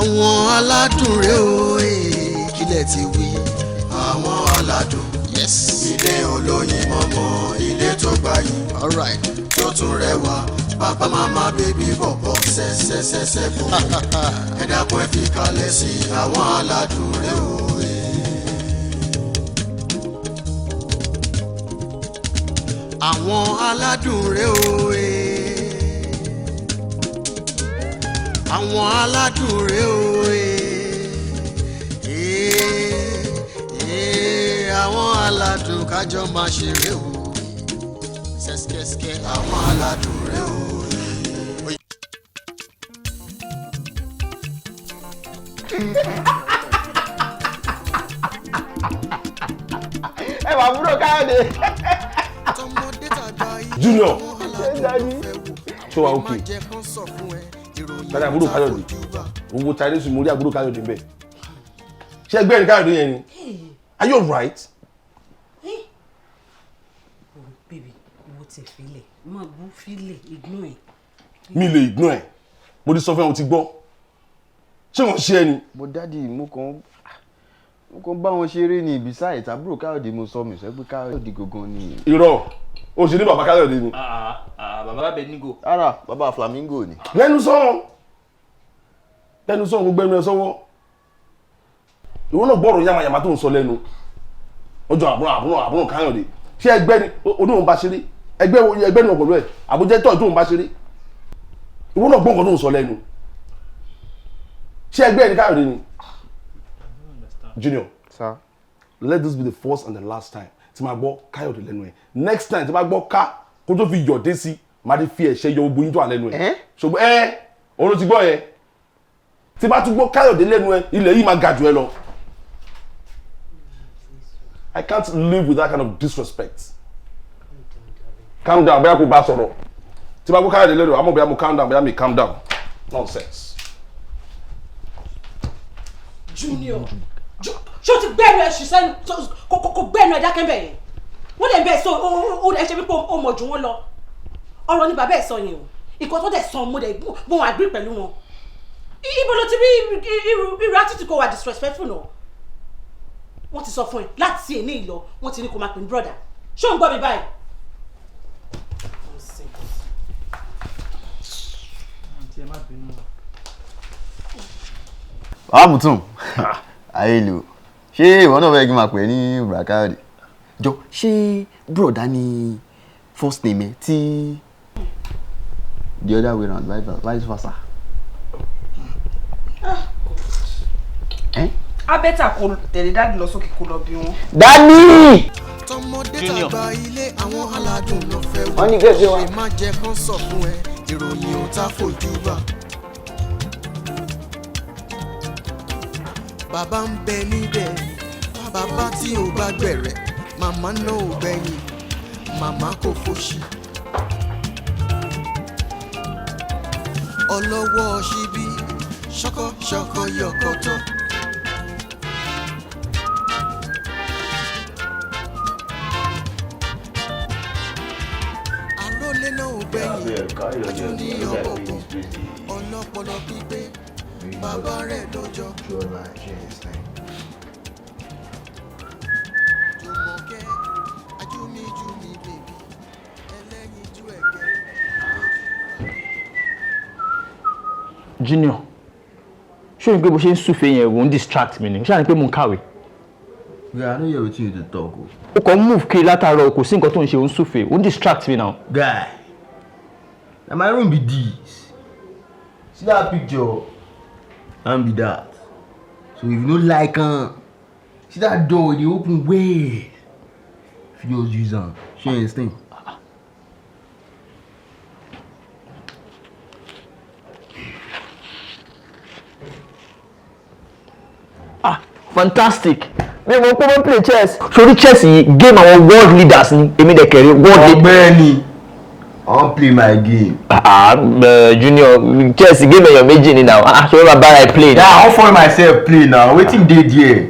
àwọn aládùn rẹ o kílẹ̀ ti wí. àwọn aládùn ilé olóyin mọ́mọ́ ilé tó gbayì tó tún rẹwà bàbá màmá bèbí bọ̀bọ̀ ṣẹ́ṣẹ́ṣẹ́ṣẹ́ bò ẹ dákun ẹ fi kalẹ̀ sí àwọn aládùn rẹ o. àwọn aládùn rẹ o àwọn aládùn rẹ o àwọn aládùn kájọ máa ṣeré o ṣẹ́ṣkẹ́ṣkẹ́ àwọn aládùn rẹ o. ẹ wà búrò káyọ̀dé. Junior ṣé wàá òkè tàbí àbúrò káyọ̀dé owó chinese mo rí àbúrò káyọ̀dé bẹ́ẹ̀ ṣé ẹgbẹ́ ẹni káyọ̀dé yẹn ni are you right? Baby, ìwọ ti filẹ̀ máa bú filẹ̀ ignore ẹ̀. mi lè ignore ẹ̀ mo ti sọ fún ẹ o ti gbọ́ ṣé wọ́n ṣe ẹni. bó dádì mo kàn bá wọn ṣeré ní ibisa ìtàbúrò káyọ̀dé mo sọ mi sọ pé káyọ̀dé gangan ni. irọ́ o ṣe ní bàbá káyọ̀dé ni. bàbá Benigo. ara bàbá Flamingo ni. lẹ́nu sọ́n gbogbo ẹnu ẹ sọ́wọ́ ìwọ náà gbọ́rọ̀ yamayama tó ń sọ lẹ́nu ọjọ́ àbúrò káyọ̀dé ṣé ẹgbẹ́ ni oníwọ̀n bá ṣeré ẹgbẹ́ ni ọ̀pọ̀lọ́ ẹ̀ àbújẹ́ tọ́ ìtòun bá ṣeré ìwọ náà gbọ́ngàn tó ń sọ lẹ́nu ṣé ẹgbẹ́ ni káyọ̀dé ni. Junior, sir, let this be the first and the last time tí ma gbọ́ káyọ̀dé lẹ́nu ẹ̀ next time tí ma gbọ́ ká kó tó fi yọ̀dé sí ma ti fi ẹ̀ṣẹ́ yọ gbogbo yín tó wà lẹ́nu ẹ̀ ṣùgbọ́n òun ló ti gbọ́ yẹn tí bá tún gbọ́ káyọ̀dé lẹ́nu ẹ̀ ilẹ̀ yìí máa ga jù ẹ lọ. I can't live with that kind of disrespect. Calm down, bóyá kò bá sọ̀rọ̀. Tí bá gbọ́ káyọ̀dé lẹ́nu àmọ́ bóyá mo calm down, bóyá mi calm down. Nonsense. Junior, ṣé o ti gbẹ́nu ẹ̀ ṣiṣẹ́ kò gbẹ́nu ẹ̀ dákẹ́ bẹ́ẹ̀ yẹn? Wọ́n lè bẹ́ẹ̀ sọ ó ẹ ṣe wípé ó mọ̀ jù wọ́n lọ. Ọ̀rọ̀ ni bàbá ẹ̀ sọ yẹn o. Ìkọ́ tó dẹ̀ sọ mo dẹ̀ mo agree pẹ̀lú wọn. Ibo ló ti rí irú attitude kò wà disrespectful náà. Wọ́n ti sọ fún ẹ láti èní ìlọ wọ́n ti ní kó máa pè ní brother. Ṣé o ń gbọ́ mi báyìí? Àbùtùn ayélu ṣé ìwọ náà fẹ́ kí n máa pè é ní Káyọ̀dé jọ ṣé broda ni first name ẹ tí the other way round vice versa. Abẹ́tà kò tẹ̀lé dáàdì lọ sókè kó lọ bí wọn. Dani. tọmọdé tàgbà ilé àwọn aládùn ló fẹ́ wọ́n ní gẹ́gẹ́ wa. ṣe má jẹ́ kán sọ fún ẹ ìròyìn ò tá fojú bá. bàbá ń bẹ níbẹ̀ bàbá tí ò bá gbẹ̀rẹ̀ màmá náà ò gbẹ̀yìn màmá kò fòṣì. ọlọ́wọ́ ṣíbí ṣọkọ yọkọ̀tọ̀. àrólé náà ò gbẹ̀yìn ojú ní ọ̀pọ̀ ọlọ́pọlọ pípé bàbá rẹ̀ lọ́jọ́. jùmọ̀kẹ́ ajúmíjúmi bèbí ẹlẹ́yinjú ẹ̀kẹ́. Junior ṣé o ní pé bó ṣe ń súfèé yẹn wò ń distract mi ni ṣé àní pé mo ń kàwé. Guy, I know you're with you to talk. o kò move kiri látàárọ̀ kò sí nǹkan tó ń ṣe ò ń súfèé ò ń distract me now. Guy, na my room be this. See that picture? And be that. So if you don't like see that door they open way. If you just use them, she ain't staying. Fantastic. mi mo pé play chess. sórí chess yìí game àwọn world leaders ni èmi dẹ̀ kẹ̀rí world leaders. Ọ̀gbẹ́ni, I wan play my game. Junior chess game èèyàn méjì ni now ṣé wọ́n máa bára ẹ play. Yeah, I wan follow myself play now. Wetin dey there?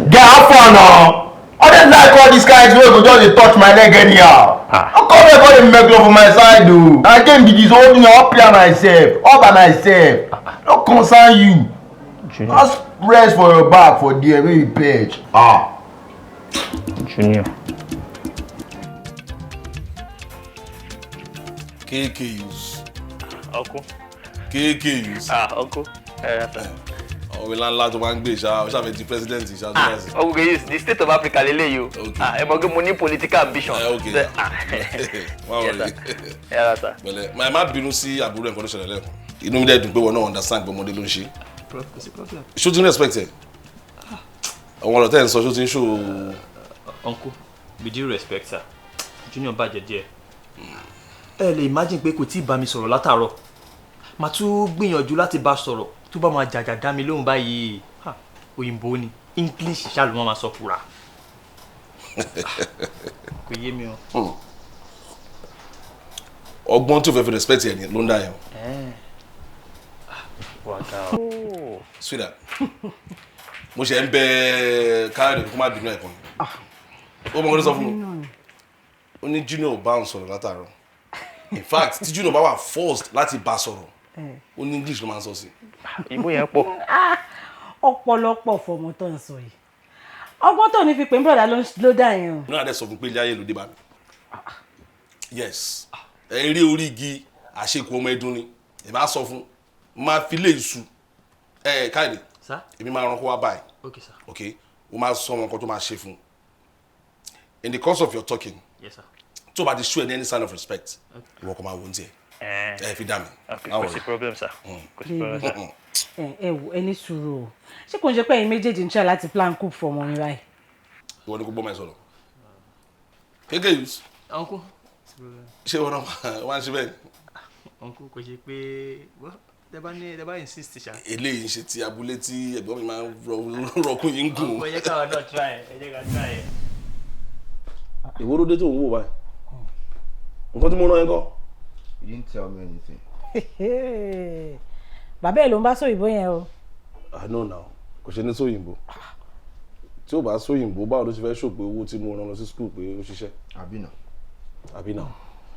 Get how far now? I don't like all these guys wey go just dey touch my leg anyhow. How come everybody make love on my side though? I can't be this whole thing up here myself, all by myself. Don't concern you. Junior. Just rest for your back for there, maybe page. Junior. KKUs. Uncle. KKUs. Uncle. Ọ̀wé ńláńlá tó máa ń gbé ìṣá ọ̀ṣàfẹ́ di president ìṣá tó bá sí. Okay, yes, the state of Africa lele yo. Ẹ mọ̀ pé mo ní political ambition. Okay. Wow. Yeah, sir. Bẹ̀lẹ̀, màá má bínú sí àbúrò ẹ̀kọ́ tó ṣẹlẹ̀ lẹ́kọ̀ọ́. Inú mi dẹ̀ dùn pé wọn náà understand pé ọmọdé ló ń ṣe. Ṣó ti ń respect ẹ̀? Àwọn ọ̀rọ̀ tẹ́ ń sọ ṣó ti ń show. Uncle, with due respect, sir. Junior bàjẹ́ díẹ̀. Ẹ lè imagine pé kò tí ì bá mi sọ̀rọ̀ látàárọ̀. Màá tún gbìyànjú láti bá sọ̀rọ̀ tó bá máa jàjà dá mi lóhùn báyìí. Òyìnbó ni English ṣáà ló máa sọ fúra. Kò yé mi o. Ọgbọ́n tó fẹ́ fi respect ẹ̀ ní ló ń dá yẹn. Sweetheart, mo ṣe ń bẹ káyọ̀dé kó má bínú ẹ̀kan. Ó mọ̀ kó ló sọ fún mi. Ó ní Junior bá ń sọ̀rọ̀ látàárọ̀. In fact, tí Junior bá wà forced láti bá sọ̀rọ̀, ó ní English ló máa ń sọ sí. Ìbò yẹn pọ̀. Ọ̀pọ̀lọpọ̀ fọmọ tó ń sọ yìí. Ọgbọ́n tó ní fi pè ń brọ̀dá ló dá yẹn o. Ní àdé sọ fún pé ilé ayé ló dé bá mi. Yes, eré orí igi àṣekù ọmọ ẹdun ni. Èmi á sọ fún, máa fi lé iṣu. Káyọ̀dé, èmi máa rán kó wá báyìí. Okay, sir. Okay, o máa sọ wọn kan tó máa ṣe fún. In the course of your talking, yes, sir. tó bá ti show any sign of respect, ìwọ kò máa wo ní tiẹ̀. Fi dá mi. Kò sí problem, sir. Kò sí problem, sir. Ẹ wo ẹni sùúrù o. Ṣé kò ń ṣe pé ẹ̀yin méjèèjì ń try láti plan coup for ọmọ mi báyìí? Ìwọ ni kò gbọ́ máa sọ̀rọ̀. KKUs. Uncle. Ṣé wọn náà wá ń ṣe bẹ́ẹ̀ ni? Uncle kò ṣe pé tẹ bá insist ṣá. Eléyìí ń ṣe ti abúlé tí ẹ̀gbọ́n mi máa ń rọkún yín gùn. Ẹ jẹ́ káwa náà try ẹ jẹ́ ká try ẹ. Ìwọ ló dé tó ń wò báyìí. Nǹkan tí mo rán ẹ kọ́. You didn't tell me anything. Bàbá ẹ̀ ló ń bá sóyìnbó yẹn o. I know now. Kò ṣe ní sóyìnbó. Tí ó bá sóyìnbó báwo ló ṣe fẹ́ ṣòpé owó tí mo rán lọ sí school pé ó ṣiṣẹ́. Àbí náà.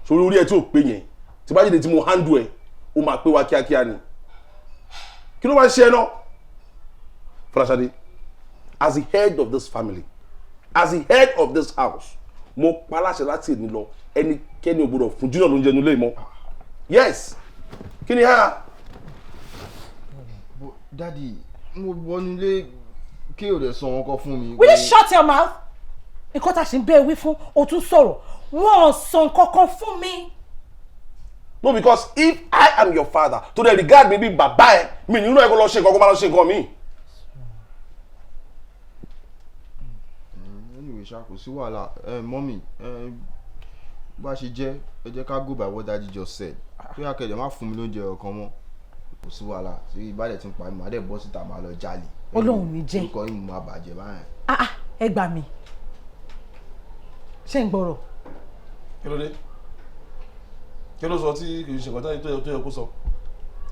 Sórí orí ẹ tí ò pé yẹn tí bá jẹ́de tí mo handle ẹ ó máa pé wá kíákíá ni. Kí ló máa ń ṣe ẹ náà? Fọláṣadé, as the head of this family, as the head of this house, mo pa láṣẹ láti èmi lọ ẹnikẹ́ni ò gbọdọ̀ fún Junior ló ń jẹnu lé mọ́. Yes. Kí ni ha? Daddy, mo wọnú ilé kí o dẹ̀ sọ wọn kọ fún mi. Will you shut your mouth? Nǹkan tá a ṣe ń bẹ́ẹ̀ wí fún o tún sọ̀rọ̀. Wọ́n sọ nǹkan kan fún mi. No, because if I am your father, to the regard me bí bàbá ẹ, mi nínú ẹ kó lọ ṣe nǹkan kó má lọ ṣe nǹkan mi. Anyway, ṣá kò sí wàhálà. Mommy, bá ṣe jẹ́ ẹ jẹ́ ká go by what Daddy just said. Pé akẹ́dẹ̀ má fún mi lóúnjẹ ọ̀kan mọ́. Kò sí wàhálà. Tí ìbálẹ̀ ti ń pa mi, màá dẹ̀ bọ́ síta máa lọ jalè. Ọlọ́run mi jẹ́. Orúkọ yìí máa bàjẹ́ báyẹn. Ẹ gbà mí. Ṣé ń gbọ́rọ̀? Kí ló dé? Kí ló sọ tí kì í ṣe nǹkan tó yẹ kó sọ?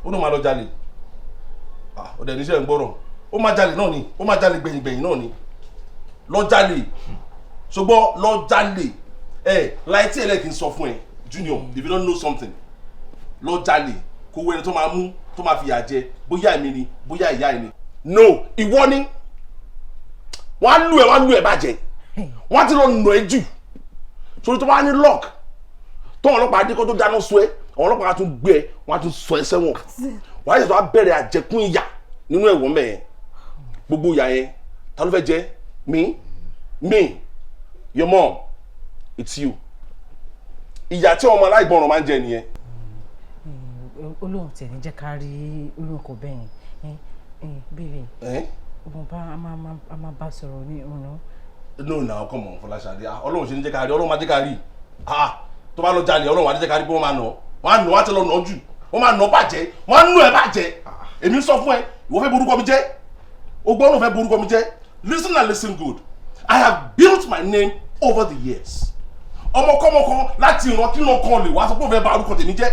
Ó náà máa lọ jalè. Ó dẹ̀ níṣẹ́ ń gbọ́rọ̀. Ó máa jalè náà ni. Ó máa jalè gbẹ̀yìngbẹ̀yìn náà ni. Lọ jalè. Ṣùgbọ́n lọ jalè. Láì tí ẹlẹ́kìn sọ fún ẹ, Junior, if you don't know something, lọ jalè kó wẹ́ni tó máa mú tó máa fìyà jẹ bóyá èmi ni bóyá ìyá ẹ ni. No, ìwọ ni. Wọ́n á lù ẹ́ bàjẹ́. Wọ́n á ti lọ nù ẹ́ jù. Sori tó bá ní lock tó àwọn ọlọ́pàá adé kó tó dáná sọ ẹ́ àwọn ọlọ́pàá á tún gbé ẹ wọ́n á tún sọ ẹ́ sẹ́wọ̀n wọ́n á yẹ tó á bẹ̀rẹ̀ àjẹkún ìyà nínú ẹ̀wọ̀n mẹ́ẹ̀ gbogbo ìyà yẹn ta ló fẹ́ jẹ me your mom it's you ìyà tí ọmọ aláìgbọràn máa ń jẹ nìyẹn. Olóhùn tẹ̀ ní jẹ́ ká rí olóko bẹ́ẹ̀ yẹn bíbí mo bá a máa bá sọ̀rọ̀ ní ọ̀nà. No, now come on, Fọláṣadé. Ọlọ́run ṣe ní jẹ́ ká rí, Ọlọ́run máa jẹ́ ká rí. Tó bá lọ jalè, Ọlọ́run máa jẹ́ ká rí pé wọ́n máa nà. Wọ́n á nà, wọ́n á ti lọ nà jù. Wọ́n máa nà bàjẹ́, wọ́n á nù ẹ̀ bàjẹ́. Èmi sọ fún ẹ, ìwọ fẹ́ borúkọ mi jẹ́. O gbọ́dọ̀ fẹ́ borúkọ mi jẹ́. Listen and listen good. I have built my name over the years. Ọmọkọ́mọ kan láti ìran kí ìran kan lè wá sọ pé ó fẹ́ bà orúkọ tèmi jẹ́.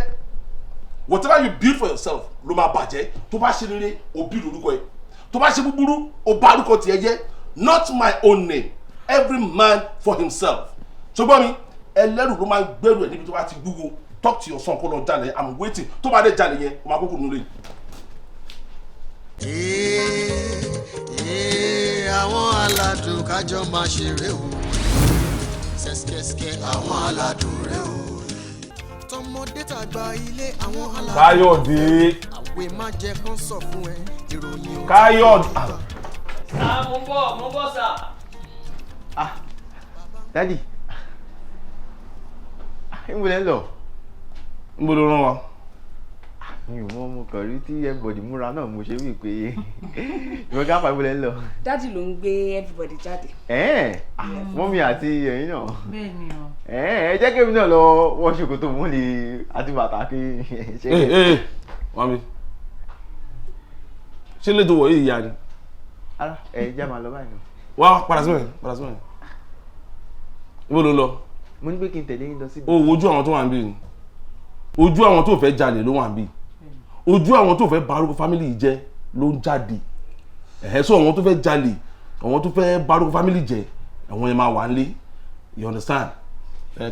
Whatever you build for yourself ló máa bàjẹ́. Tó bá ṣe rere, o build orúkọ ẹ. Tó bá ṣe búburú, o bà orúkọ tiẹ̀ jẹ́. Not my own name. Every man for himself. So, Bami, ẹlẹ́rù ló máa ń gbẹ́rù ẹ̀ níbi tó bá ti gbúwo. Talk to your son kó lọ jalè, I'm waiting. Tó bá dé jalè yẹn, ó máa kókò nulẹ̀. Àwọn aládùn kájọ máa ṣeré o. Sẹ́sikẹ́sikẹ́ àwọn aládùn rẹ o. Tọmọdé tàgbà ilé àwọn aládùn. Káyọ̀dé. Àwẹ̀ má jẹ́ kán sọ fún ẹ ìròyìn o. Káyọ̀dé. Mo ń bọ̀ sà. Daddy. Níbo lẹ ń lọ? Níbo ló rán wa? Mi ò mọ̀ mo kàn rí tí everybody múra náà mo ṣe wí pé ìwọ ká pàbó lẹ ń lọ. Daddy ló ń gbé everybody jáde. Mọ́mí àti ẹ̀yin náà. Bẹ́ẹ̀ni o. Ẹ jẹ́ kémi náà lọ wọ ṣòkòtò mú lè àti bàtà kí ṣe. Mami. Ṣé lè tó wọ̀ yìí ìyá ni? Ara já máa lọ báyìí. Wá padà síbẹ̀. Níbo ló lọ? Mo ní pé kí n tẹ̀lé yín lọ síbi. O wojú àwọn tó wà níbí ni. Ojú àwọn tó fẹ́ jalè ló wà níbí. Ojú àwọn tó fẹ́ barúkọ family yìí jẹ́ ló ń jáde. So àwọn tó fẹ́ jalè, àwọn tó fẹ́ barúkọ family jẹ́, àwọn yẹn máa wà nílé. You understand?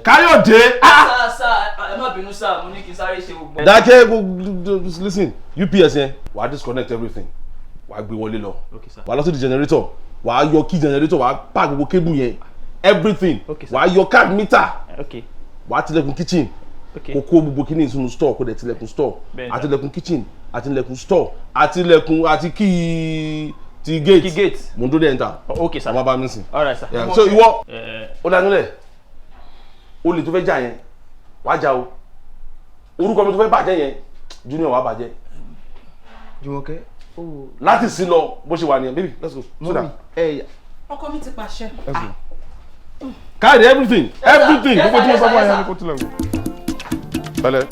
Káyọ̀dé. Sà, ẹ má bínú sà, mo ní kí n sáré ṣe gbogbo. Dákẹ́, listen, UPS yẹn, wàá disconnect everything. Wàá gbé wọlé lọ. Wàá lọ sí the generator. Wàá yọ key generator, wàá pack gbogbo cable yẹn. Everything. Wàá yọ card meter. Wàá tilẹ̀kùn kitchen. Kó kó gbogbo kíní sínú store, kó dẹ̀ tilẹ̀kùn store. Àtilẹ̀kùn kitchen, àtilẹ̀kùn store, àtilẹ̀kùn àti key ti gate. Mo ń dúró dé enter. Okay sir. Àwọn bá mi sìn. All right sir. So ìwọ, ó dánú lẹ̀. O lè tó fẹ́ jà yẹn, wàá jà o. Orúkọ mi tó fẹ́ bàjẹ́ yẹn, Junior wàá bàjẹ́. Jùmọ̀kẹ́. Láti sí lọ bó ṣe wà nìyẹn, baby, let's go. Mọ́mí. Ọkọ mi ti pàṣẹ. Carry everything. Gbogbo tí mo sọ fún ẹ ní kó tilẹ̀ wò. Pẹ̀lẹ́.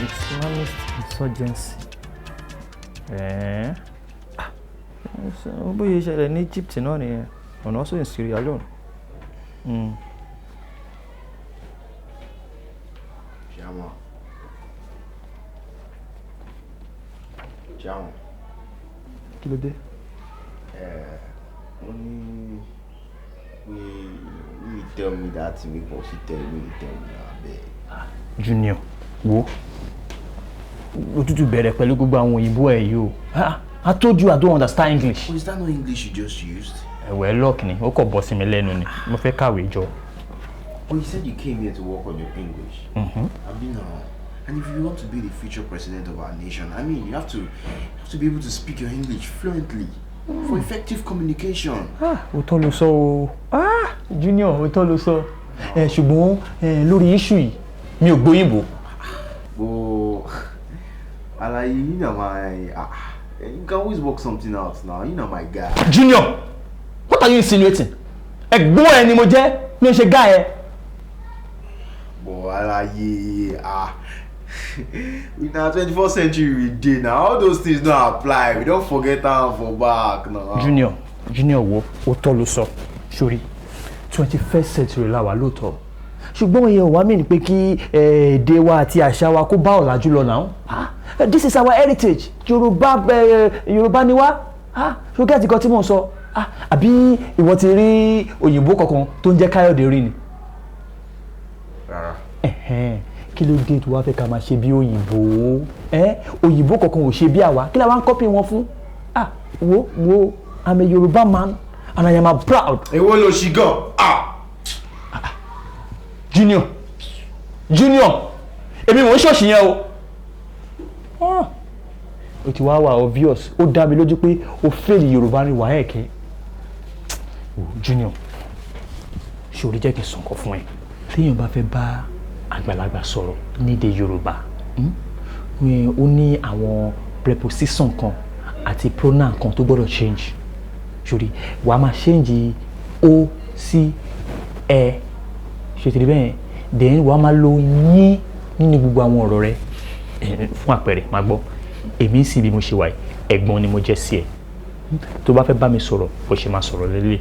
Islamist insurgency. Bóyá ìṣẹ̀lẹ̀ ní Egypt náà nìyẹn, and also in Syria alone. Jàwọn. Kí ló dé? Wọ́n ní we tell me that we kò sí tell me abẹ́. Junior, wo òtútù bẹ̀rẹ̀ pẹ̀lú gbogbo àwọn òyìnbó ẹ̀ yìí o. I told you I don't understand English. Oh, is that not English you just used? Ẹ̀wẹ̀ lock ni, ó kọ̀ bọ́ sí mi lẹ́nu ni. Mo fẹ́ kàwé jọ. Oh, you said you came here to work on your English. I've been and if you want to be the future president of our nation, I mean, you have to be able to speak your English fluently. for effective communication. Òótọ́ ló sọ o. Junior, òótọ́ ló sọ. Ṣùgbọ́n lórí issue yìí mi ò gbóyìnbó. Oh, Alaye, you know you can always work something out now. You know my guy. Junior, what are you insinuating? Ẹ̀gbọ́n ẹ ni mo jẹ́, mi ò ṣe guy ẹ. Boy, Alaye, in our 21st century we dey now. All those things don't apply. We don't forget them for back now. Junior wo òótọ́ ló sọ. Sori 21st century la wà lóòótọ́. Ṣùgbọ́n ìyẹn ò wá mí ní pé kí èdè wa àti àṣà wa kó bá ọ̀làjú lọ náà. This is our heritage. Yorùbá ni wá. Ṣó gẹ́tì kan tí mò ń sọ. Àbí ìwọ ti rí òyìnbó kankan tó ń jẹ́ Káyọ̀dé rí ni? Rárá. Kí ló dé tó wá fẹ́ ká máa ṣe bí òyìnbó? Òyìnbó kankan ò ṣe bí àwa. Kí la wá ń copy wọn fún? Wo I'm a Yoruba man and I am proud. Èwo ló ṣì gan? Junior, èmi mò ń ṣọ́ọ̀ṣì yẹn o. Ó ti wá wà obvious, ó dá mi lójú pé ó fail Yorùbá ní wàhẹ́ẹ̀kẹ́. Junior, ṣé orí jẹ́ kí n sọ nǹkan fún ẹ? Téèyàn bá fẹ́ bá àgbàlagbà sọ̀rọ̀ nídè Yorùbá, ó ní àwọn preposition kan àti pronoun kan tó gbọ́dọ̀ change. Ṣòrí, wàá máa change o sí ẹ. Ṣé ti rí bẹ́ẹ̀? Then wàá máa lo yín nínú gbogbo àwọn ọ̀rọ̀ rẹ. Fún àpẹẹrẹ, máa gbọ́, èmi sì bí mo ṣe wà yìí, ẹ̀gbọ́n ni mo jẹ́ sí ẹ. Tó bá fẹ́ bá mi sọ̀rọ̀, bó ṣe máa sọ̀rọ̀ lélẹ̀.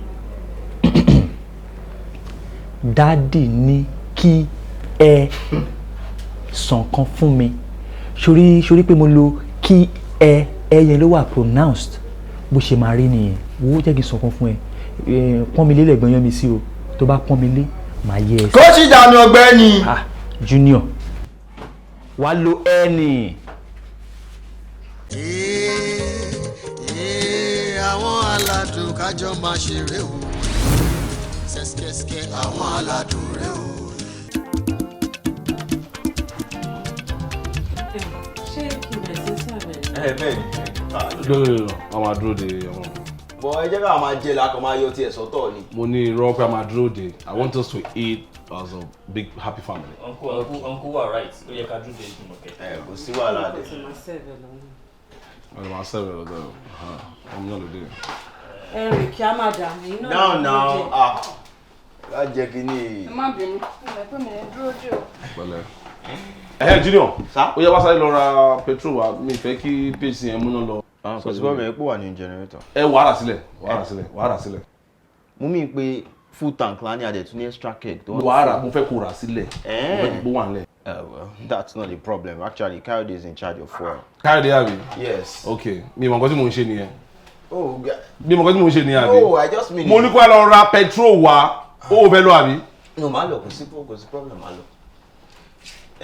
Dádì ní kí ẹ sàn kan fún mi. Ṣorí pé mo lo kí ẹ yẹn ló wà pronounced. Bó ṣe máa rí nìyẹn. Wo jẹ́ kí n sàn kan fún ẹ. Pọ́n mi lé lẹ́gbọ́n yẹn mi sí o. Tó bá pọ́n mi lé, màá yẹ ẹ. Kóòtù ìdààmú ọ̀gbẹ́ni. Junior, wàá lo ẹni. Àwọn aládùn kájọ máa ṣeré o. Sẹ́sikẹ́sikẹ́ àwọn aládùn rẹ o. Ṣé kí n bẹ̀rẹ̀ sí sàbẹ̀? Bẹ́ẹ̀ni. lórí a máa dúró de ọmọ. Bọ̀ ẹ jẹ́ ká máa jẹ lákàn máa yọ tiẹ̀ sọ́tọ̀ ni. Mo ní irọ́ pé a máa dúró de. I want us to eat as a big happy family. Uncle wa right. Ó yẹ ká dúró de ìgbìmọ̀ Kò sí wàhálà dé. Ọ̀rọ̀ máa sẹ́rẹ̀ lọ́dọ̀ ọmọ náà lóde. Ẹ̀rìn kí á máa dà mí náà. Now, ká jẹ kínní. Ẹ má bínú. Ẹ pé mo dúró dè o. Pẹ̀lẹ́. Junior. Sá? Ó yẹ wá sáré lọ ra petrol wa. Mi fẹ́ kí pèsè yẹn múná lọ. Kò sí bọ́ọ̀mù epo wà ní generator. Wàhálà sílẹ̀. Mo mí pé full tank lá ní adẹ̀ tún ní extra keg. Wàhálà mo fẹ́ kó rà sílẹ̀. Mo fẹ́ kó wà nílẹ̀. Well, that's not the problem. Actually, Kayode is in charge of fuel. Káyọ̀dé àbí? Yes. Okay. Mi mọ̀ nǹkan tí mò ń ṣe nìyẹn. Oh, Mi mọ̀ nǹkan tí mò ń ṣe nìyẹn àbí? no, I just mean. Mo ní kó lọ ra petrol wa. Ó fẹ́ lọ àbí? No, máa lọ, kò sí problem, máa lọ.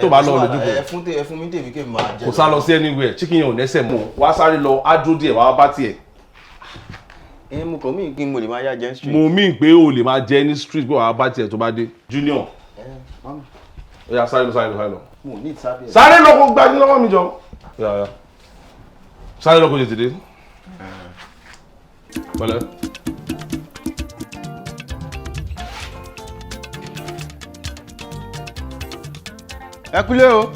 Tó bá lọ lójú kò. Ẹ fún mi tèmi kémi máa jẹ. Kò sá lọ sí anywhere. Chicken yẹn ò nẹ́sẹ̀ mọ́. Wá sáré lọ, á dúró díẹ̀, wá bá tiẹ̀. Mo kàn mí kí n mo lè máa yá jẹ́ street. Mo mí pé o lè máa jẹ ní street pé wàá bá tiẹ̀ tó bá dé. Junior. Ó yá sáré lọ. Mo need service. Sáré lọ kó gbajú lọ́wọ́ mi jọ. Yà. Sáré lọ kó tètè dé. Pẹ̀lẹ́. Ẹ kúlé o.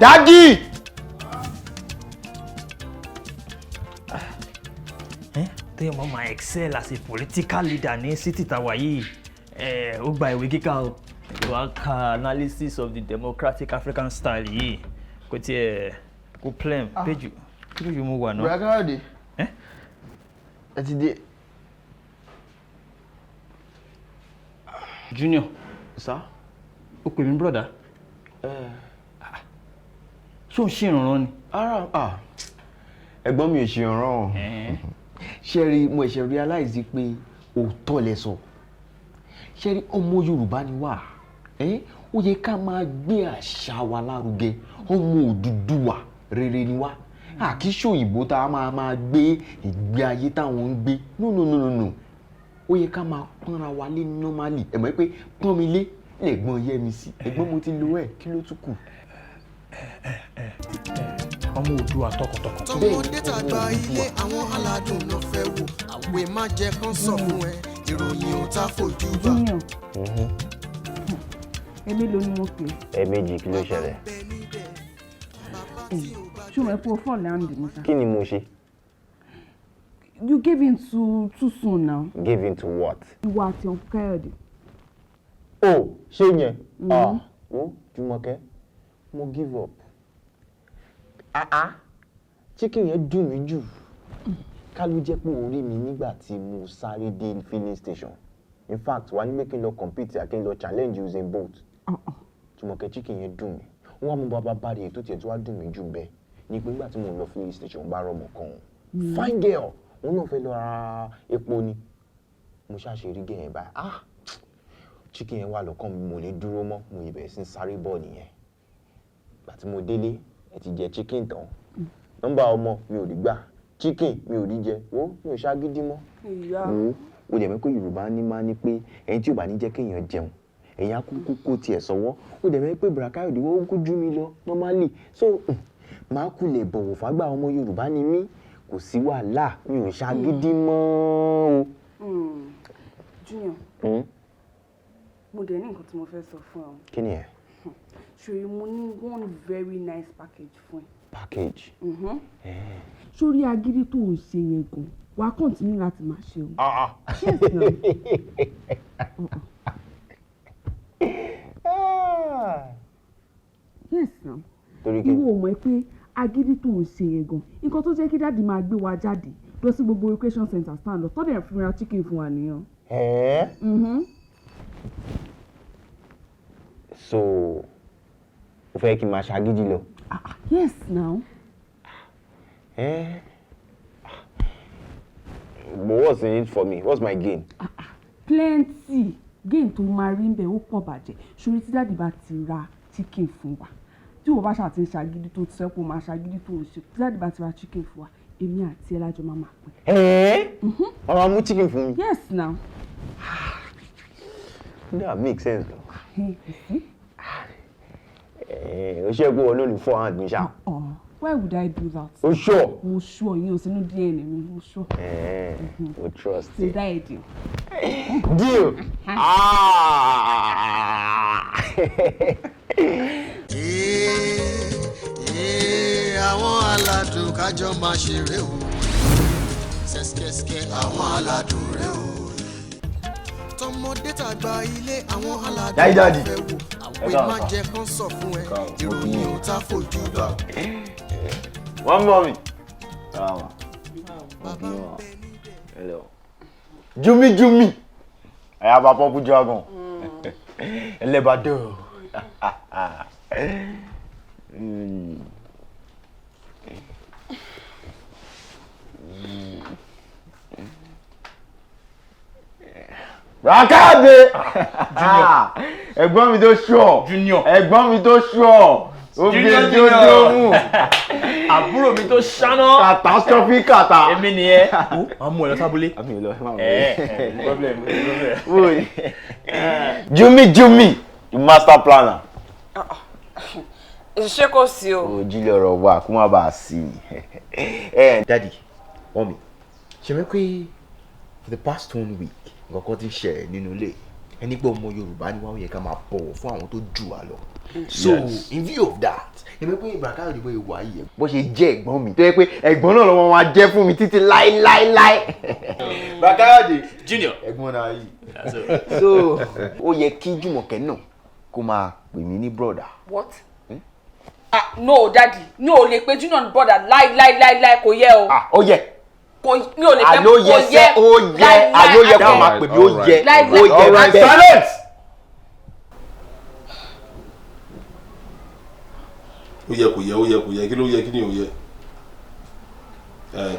Daddy! Téèyàn mọ̀ máa excel as a political leader ní city tàwa yìí. Ó gba ìwé kíkà o. Wàá ka analysis of the democratic African style yìí. Kò tiẹ̀ kò plain page mo wà náà. Bùrọ̀ Káyọ̀dé. Ẹ ti dé. Junior, Sá? ó pè mí brother. Ṣé o ṣe ìrànràn ni? Ẹ̀gbọ́n mi ò ṣe ìrànràn. Ṣé rí mo ṣe realize pé òótọ́ lẹ sọ ṣé rí ọmọ Yorùbá ni wá ó yẹ ká máa gbé àṣà wa lárugẹ ọmọ Odùduwà rere ni wá àkíṣe òyìnbó tá a máa gbé ìgbé ayé táwọn ń gbé no ó yẹ ká máa pọ́nra wa lé normally ẹ mọ̀ pé pọ́n mi lé lẹ́gbọ́n yẹ́mi sí ẹ̀gbọ́n mo ti lo ẹ̀ kí ló tún kù. ọmọ Oòduà tọkàntọkàn. tọmọdé tàgbà ilé àwọn aládùn ló fẹ́ wò àwẹ̀ má jẹ́ kán sọ fún ẹ ìròyìn ò tá fojú bá. èmi ló ní mo pè é. ẹ̀ẹ̀mejì kí ló ṣẹlẹ̀. ṣùgbọ́n epo fọ́ láǹdì mi sá. kí ni mo ṣe. You gave in too soon now. Give in to what. ìwà àti ọ̀nkú Káyọ̀dé. Oh, ṣé yẹn. Ó Jùmọ̀kẹ́ mo give up. Chicken yẹn dùn mí jù. Ká ló jẹ́ pé orí mi nígbà tí mo sáré dé filling station. In fact wà ní pé kí n lọ compete kí n lọ challenge using boat. Jùmọ̀kẹ́ chicken yẹn dùn mí. Wọ́n wá mú bàbá bá rí ètò tiẹ̀ tó wá dùn mí jù bẹ́ẹ̀. Ní pé nígbà tí mo lọ filling station bá rọmọ kan. Fine girl. Wọ́n náà fẹ́ lọ ra epo ni. Mo ṣàṣírí gẹ̀yìn báyìí. Chicken yẹn wà lọ́kàn mi mo lè dúró mọ́ mo ìbẹ̀rẹ̀ sí sáré bọ̀ nìyẹn. Ìgbà tí mo délé ẹ ti jẹ chicken tán. Nọ́mbà ọmọ mi ò rí gbà. Chicken mi ò rí jẹ. Wo mi ò ṣàgídí mọ́. Wo o dẹ̀ mọ̀ pé Yorùbá ní máa ní pé ẹni tí ò bá ní jẹ́ kéèyàn jẹun ẹ̀yìn akúkú kó tiẹ̀ sọ́wọ́. O dẹ̀ mọ̀ pé Bùrà Káyọ̀dé wọ́n kú jú mi lọ normally. So máa kú lè bọ̀wọ̀ fágbà ọmọ Yorùbá ni mí. Kò sí wàhálà mi ò ṣàgídí mọ́ o. Junior. Mo dẹ̀ ní nǹkan tí mo fẹ́ sọ fún ọ. Kí ni ẹ? Ṣòrí mo ní one very nice package fún ẹ. Package? Ṣòrí agídí tó ń ṣe yẹn gan wà á continue láti máa ṣe o. Yes na. Torí kí? Ìwọ mọ̀ pé agídí tó ń ṣe yẹn gan nǹkan tó jẹ́ kí dáàdì máa gbé wa jáde lọ sí gbogbo recreation center stand lọ tọ́dẹ̀ fún ra chicken fún wa nìyẹn. So o fẹ́ kí n máa ṣàgídí lọ? Yes now. But what's in it for me? What's my gain? Plenty. Gain tó máa rí ń bẹ̀ ó pọ̀ bàjẹ́. Ṣòrí tí dáàdì bá ti ra chicken fún wa. Tí wọ́n bá ṣàtì ṣàgídí tó ti sẹ́kù máa ṣàgídí tó ń ṣe. Tí dáàdì bá ti ra chicken fún wa, èmi àti ẹlájọ máa pín. Wọ́n máa mú chicken fún mi? Yes now. That makes sense though. O ṣe pé wọn ló lè forehand mi ṣá. Why would I do that? O sure? Mo sure yín o sínú DNA mi, mo sure. O trust. Ṣé dá ẹ̀ deal? Deal? Àwọn aládùn kájọ máa ṣeré o. Ṣẹ́ṣkẹ́ṣkẹ́ àwọn aládùn rẹ o. Tọmọdé tàgbà ilé àwọn aládùn ló fẹ́ wò. Àwẹ̀ má jẹ́ kán sọ fún ẹ ìròyìn ò tá fojú bá. One moment. Hello. Jumi. I have a purple dragon. Elebado. Rakade! Ẹ̀gbọ́n mi tó sure. Junior. Ẹ̀gbọ́n mi tó sure. Junior. Àbúrò mi tó ṣáná. Catastrophe kata. Èmi nìyẹn. Ó máa mú ẹ lọ sábúlé. Àmì lọ. Problem. Jumi, the master planner. Ṣé kò sí o? Òjìlẹ̀ ọ̀rọ̀ wa kó má bàa sí. Daddy, mommy, ṣe mọ̀ pé for the past 1 week nǹkan kan ti ń ṣẹlẹ̀ nínú ilé ẹni pé ọmọ Yorùbá ni wọ́n yẹ ká máa bọ̀wọ̀ fún àwọn tó jù wá lọ. So in view of that ẹ mọ̀ pé Bùrà Káyọ̀dé bó ìwà yìí bó ṣe jẹ́ ẹ̀gbọ́n mi tó yẹ pé ẹ̀gbọ́n náà lọ́wọ́ wọn á jẹ́ fún mi títí láíláíláí. Bùrà Káyọ̀dé Junior. ẹ̀gbọ́n náà yìí. So ó yẹ kí Jùmọ̀kẹ́ náà kó máa pè mí ní brother. What? No daddy mi ò lè pe Junior ní brother láí kò yẹ o. Ó yẹ. Mi ò lè pe kò yẹ. Àló yẹ kó máa pè mí ó yẹ. Láí. Silence. Ó yẹ kí ló yẹ kí ni ó yẹ.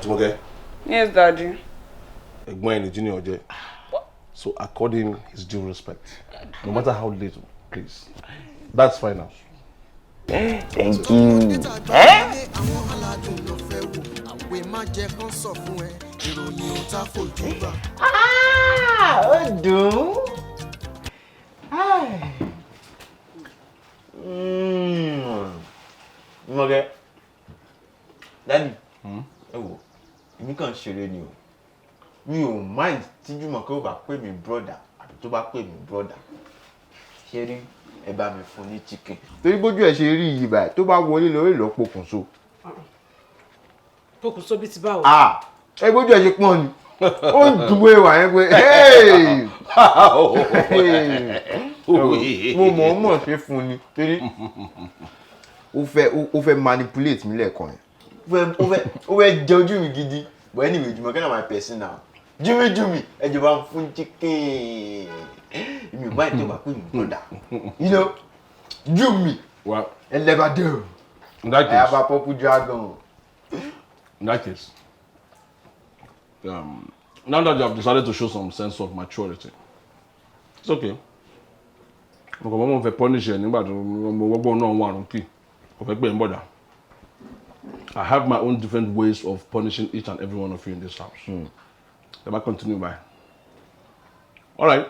Jùmọ̀kẹ́. Yes daddy. Ẹ̀gbọ́n ẹni Junior jẹ́. So accord him his due respect, no matter how little, please. That's fine now. Thank you. Okay. Daddy. Ẹ wò, èmi kàn ṣeré ni o. Mi ò mind tí Jùmọ̀kẹ́ ò bá pè mí brother àbí tó bá pè mí brother. Ṣé rí ẹ bá mi fún ní chicken. Torí bójú ẹ ṣe rí yìí báyìí tó bá wọlé lọ èlò pokùnso. Pokùnso bí ti báwo? Ẹ bójú ẹ ṣe pọ́n ni. Ó ń dùgbò ìwà yẹn pé mo mọ̀ ṣe fún ni torí ó fẹ́ manipulate mi lẹ́ẹ̀kan yẹn. Ó fẹ́ jẹ ojú mi gidi. But anyway, Jùmọ̀kẹ́ na my person now. Jimmy, ẹ jẹ́ bá ń fún chicken. Èmi ò báyìí tó bá pè mí brother. You know, Jimmy. Well, ẹ never do. In that case, I have a purple dragon. In that case, now that you have decided to show some sense of maturity, it's okay. Because I'm going to punish you, but I have my own different ways of punishing each and every one of you in this house. Let me continue by. All right.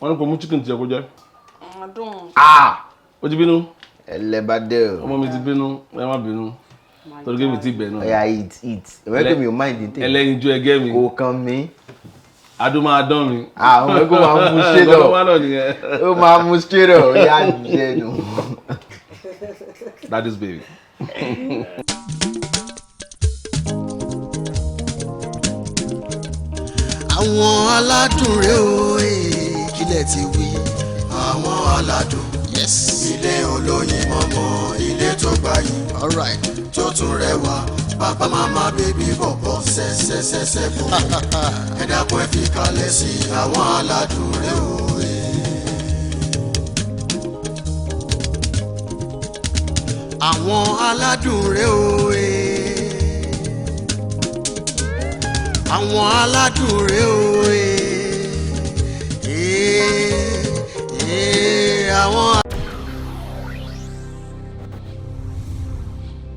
Want to put chicken to your I don't. What do you know? Elebade. Ọmọ mi ti bínú, ẹ má bínú. Torí gé mi ti bẹ̀ náà. Yeah, eat. Welcome your mind in thing. Ẹlẹ́yin ju ẹgẹ́ mi. Kò kàn mí. Adó máa dán mi. Ọmọ ẹgbẹ́ máa mú straight up. Ó máa mú straight up. Yá jẹ́ nù. That is baby. Àwọn aládùn rẹ̀ o, kílẹ̀ ti wí. Àwọn aládùn. Ilé olóyin mọ́mọ́, ilé tó gbayì, tó tún rẹwà, bàbá màmá bèbí bọ̀bọ̀ sẹ́sẹ́sẹ́sẹ́ bò. Ẹ dákun ẹ fi kalẹ̀ sí àwọn aládùn rẹ̀ òwe. Àwọn aládùn rẹ̀ òwe. Àwọn aládùn rẹ̀ òwe. Àwọn